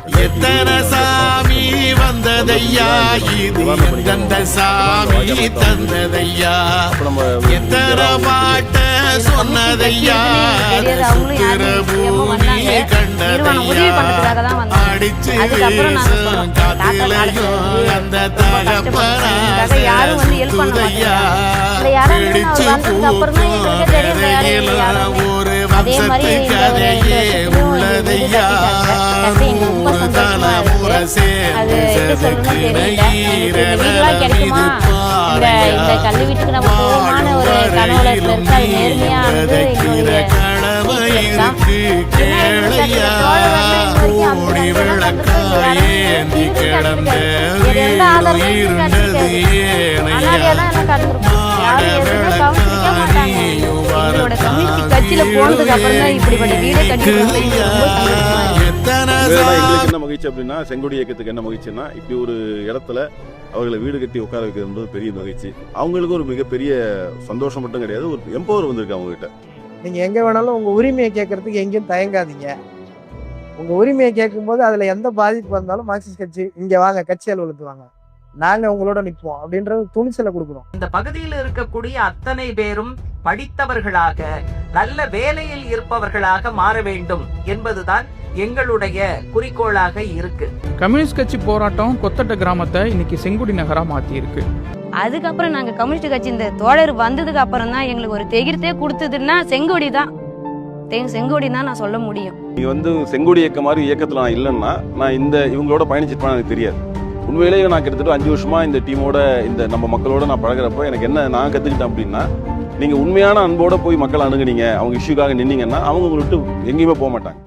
எத்தனை சாமி வந்ததையா, இது எந்தெந்த சாமி தந்ததையா, எத்தனை பாட்ட சொன்னதையா, சுத்திர பூமி கண்டதையா, அடிச்சு வீசும் காத்திலையும் அந்த தகப்பனையா, பிடிச்சு ஒரு வம்சத்து கதையே உள்ளதையா, நூறு தலைமுறை சேர்ந்து கல்வி வீட்டுக்கு நம்ம போகமான ஒரு கனவுல கூடி விளக்காயேந்தி கிடந்த இருந்தது கட்சியில போனதுக்கு அப்புறம் தான் இப்படிப்பட்ட வீடை கட்டி என்ன மகிழ்ச்சி அப்படின்னா, செங்கோடி இயக்கத்துக்கு என்ன மகிழ்ச்சின்னா, இப்படி ஒரு இடத்துல அவர்களை வீடு கட்டி உட்கார வைக்கிறது பெரிய மகிழ்ச்சி. அவங்களுக்கு ஒரு மிகப்பெரிய சந்தோஷம் மட்டும் கிடையாது, ஒரு எம்பவர் வந்திருக்கு அவங்க கிட்ட. நீங்க எங்க வேணாலும் உங்க உரிமையை கேட்கறதுக்கு எங்கேயும் தயங்காதீங்க. உங்க உரிமையை கேட்கும் போது அதுல எந்த பாதிப்பு வந்தாலும் மார்க்சிஸ்ட் கட்சி இங்க வாங்க, கட்சி அலுவலகத்துக்கு வாங்க, நாங்க உங்களோட நிற்போம் அப்படின்றது துணிச்சலை கொடுக்கணும். இந்த பகுதியில் இருக்கக்கூடிய அத்தனை பேரும் படித்தவர்களாக நல்ல வேலையில் இருப்பவர்களாக மாற வேண்டும் என்பதுதான் எங்களுடைய குறிக்கோளாக இருக்கு. கம்யூனிஸ்ட் கட்சி போராட்டம் கொத்தட்ட கிராமத்தை இன்னைக்கு செங்குடி நகரா மாத்தி இருக்கு. அதுக்கப்புறம் நாங்க கம்யூனிஸ்ட் கட்சி இந்த தோழர் வந்ததுக்கு அப்புறம் தான் எங்களுக்கு ஒரு தெகிர்த்தே கொடுத்ததுன்னா செங்கோடி தான். செங்கோடி தான் நான் சொல்ல முடியும். நீங்க செங்கோடி இயக்கம் மாதிரி இயக்கத்துல நான் இல்லைன்னா நான் இவங்களோட பயணிச்சிருப்பேன் எனக்கு தெரியாது. உண்மையிலேயே நான் கிட்டத்தட்ட 5 வருஷமா இந்த டீமோட நம்ம மக்களோட நான் பழகிறப்போ எனக்கு என்ன நான் கத்துக்கிட்டேன் அப்படின்னா, நீங்க உண்மையான அன்போட போய் மக்களை அணுகுனீங்க, அவங்க இஷ்யூக்காக நின்னீங்கன்னா அவங்க உங்களை விட்டு எங்கேயுமே போக மாட்டாங்க.